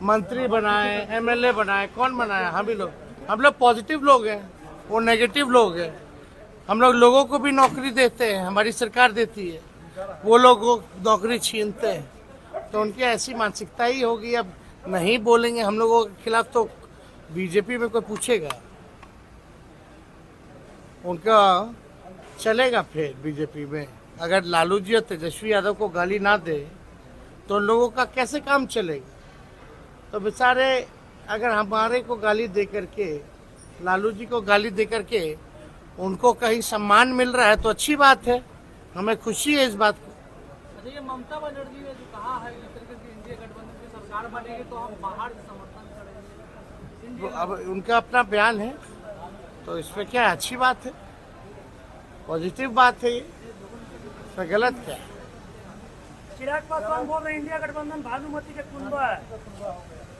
मंत्री बनाए, एमएलए बनाए, कौन बनाया? हम लोग पॉजिटिव लोग हैं, वो नेगेटिव लोग हैं। हम लोग लोगों को भी नौकरी देते हैं, हमारी सरकार देती है, वो लोग नौकरी छीनते हैं। तो उनकी ऐसी मानसिकता ही होगी। अब नहीं बोलेंगे हम लोगों के खिलाफ तो बीजेपी में कोई पूछेगा? उनका चलेगा फिर बीजेपी में? अगर लालू जी और तेजस्वी यादव को गाली ना दे तो उन लोगों का कैसे काम चलेगा? तो बेचारे अगर हमारे को गाली दे करके, लालू जी को गाली दे करके उनको कहीं सम्मान मिल रहा है तो अच्छी बात है, हमें खुशी है इस बात को। अच्छा, ये ममता बनर्जी ने जो कहा है जिस तरीके से इंडिया गठबंधन की सरकार बनेगी तो हम बाहर से समर्थन करेंगे, अब उनका अपना बयान है तो इसमें क्या है? अच्छी बात है, पॉजिटिव बात है, ये इसमें गलत क्या है? चिराग पासवान बोल रहे हैं इंडिया गठबंधन भानुमति के कुंभ है।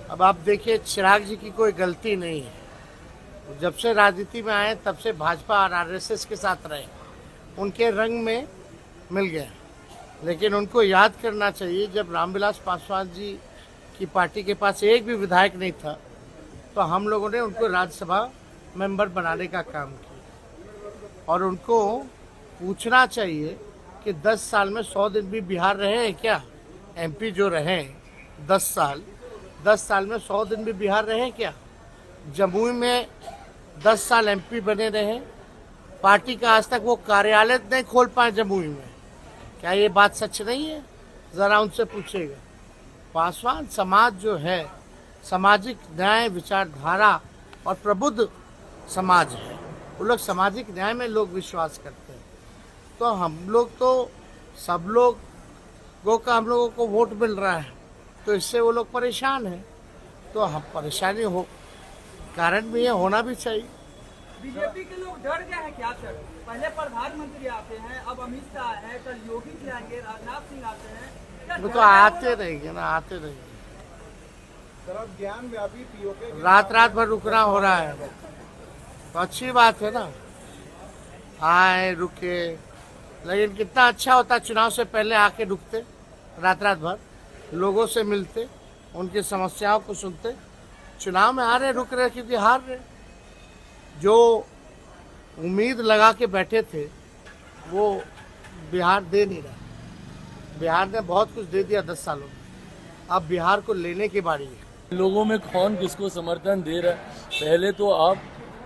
अब आप देखिए, चिराग जी की कोई गलती नहीं है। जब से राजनीति में आए तब से भाजपा और आरएसएस के साथ रहे, उनके रंग में मिल गए। लेकिन उनको याद करना चाहिए, जब रामविलास पासवान जी की पार्टी के पास एक भी विधायक नहीं था तो हम लोगों ने उनको राज्यसभा मेंबर बनाने का काम किया। और उनको पूछना चाहिए कि 10 साल में 100 दिन भी बिहार रहे हैं क्या? एमपी जो रहे 10 साल में 100 दिन भी बिहार रहे क्या? जमुई में 10 साल एमपी बने रहे, पार्टी का आज तक वो कार्यालय नहीं खोल पाए जमुई में। क्या ये बात सच नहीं है? जरा उनसे पूछेगा। पासवान समाज जो है, सामाजिक न्याय विचारधारा और प्रबुद्ध समाज है, वो लोग सामाजिक न्याय में लोग विश्वास करते हैं। तो हम लोग तो सब लोगों का हम लोगों को वोट मिल रहा है, तो इससे वो लोग परेशान हैं। तो हम परेशानी हो कारण भी है, होना भी चाहिए। बीजेपी के लोग डर गए हैं क्या सर? पहले प्रधानमंत्री आते हैं, अब अमित शाह है, कल योगी जी आएंगे, राजनाथ सिंह आते हैं, वो तो आते रहेंगे ना, आते रहेंगे। ज्ञान व्यापी पीओके रात भर रुकना हो रहा है तो अच्छी बात है ना, आए रुके। लेकिन कितना अच्छा होता, चुनाव से पहले आके रुकते, रात भर लोगों से मिलते, उनकी समस्याओं को सुनते। चुनाव में आ रहे, रुक रहे क्योंकि हार रहे। जो उम्मीद लगा के बैठे थे वो बिहार दे नहीं रहा। बिहार ने बहुत कुछ दे दिया 10 सालों में, अब बिहार को लेने की बारी है। लोगों में कौन किसको समर्थन दे रहा है, पहले तो आप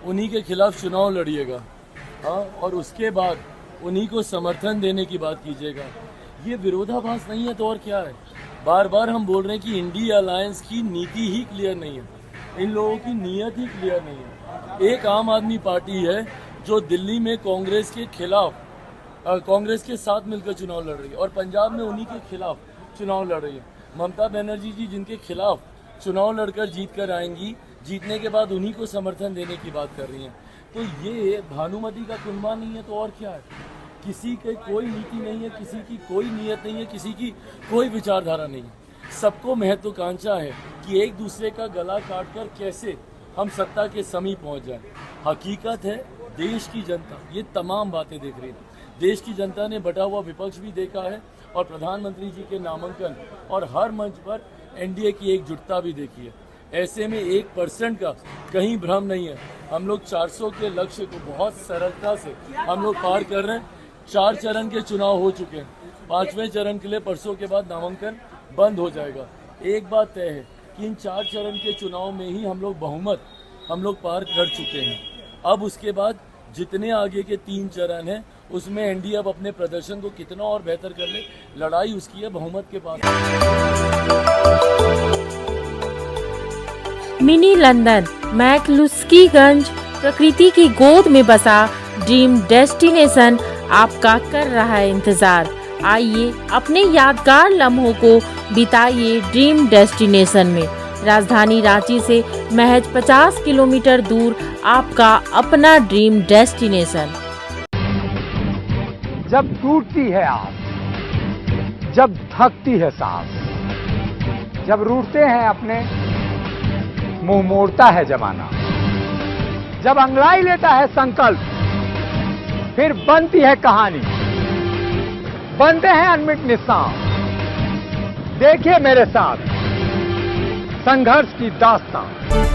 उन्हीं के खिलाफ चुनाव लड़िएगा, हाँ, और उसके बाद उन्हीं को समर्थन देने की बात कीजिएगा। ये विरोधाभास नहीं है तो और क्या है? बार बार हम बोल रहे हैं कि इंडिया अलायंस की नीति ही क्लियर नहीं है, इन लोगों की नीयत ही क्लियर नहीं है। एक आम आदमी पार्टी है जो दिल्ली में कांग्रेस के खिलाफ, कांग्रेस के साथ मिलकर चुनाव लड़ रही है, और पंजाब में उन्हीं के खिलाफ चुनाव लड़ रही है। ममता बनर्जी जी जिनके खिलाफ चुनाव लड़कर जीत कर आएंगी, जीतने के बाद उन्हीं को समर्थन देने की बात कर रही हैं। तो ये भानुमति का कुनबा नहीं है तो और क्या है? किसी की कोई नीति नहीं है, किसी की कोई नीयत नहीं है, किसी की कोई विचारधारा नहीं है। सबको महत्वाकांक्षा है कि एक दूसरे का गला काटकर कैसे हम सत्ता के समीप पहुंच जाए। हकीकत है, देश की जनता ये तमाम बातें देख रही है। देश की जनता ने बटा हुआ विपक्ष भी देखा है और प्रधानमंत्री जी के नामांकन और हर मंच पर एनडीए की एकजुटता भी देखी है। ऐसे में 1% का कहीं भ्रम नहीं है। हम लोग 400 के लक्ष्य को बहुत सरलता से हम लोग पार कर रहे हैं। 4 चरण के चुनाव हो चुके हैं, 5वें चरण के लिए परसों के बाद नामांकन बंद हो जाएगा। एक बात तय है कि इन 4 चरण के चुनाव में ही हम लोग बहुमत हम लोग पार कर चुके हैं। अब उसके बाद जितने आगे के 3 चरण हैं उसमें एनडीए अब अपने प्रदर्शन को कितना और बेहतर कर ले, लड़ाई उसकी है बहुमत के पास। मिनी लंदन मैक्लुस्कीगंज प्रकृति की गोद में बसा ड्रीम डेस्टिनेशन आपका कर रहा है इंतजार। आइए अपने यादगार लम्हों को बिताइए ड्रीम डेस्टिनेशन में। राजधानी रांची से महज 50 किलोमीटर दूर आपका अपना ड्रीम डेस्टिनेशन। जब टूटती है आस, जब थकती है सांस, जब रूठते हैं अपने, मुंह मोड़ता है जमाना, जब अंगड़ाई लेता है संकल्प, फिर बनती है कहानी, बनते हैं अनमिट निशान। देखिए मेरे साथ संघर्ष की दास्तां।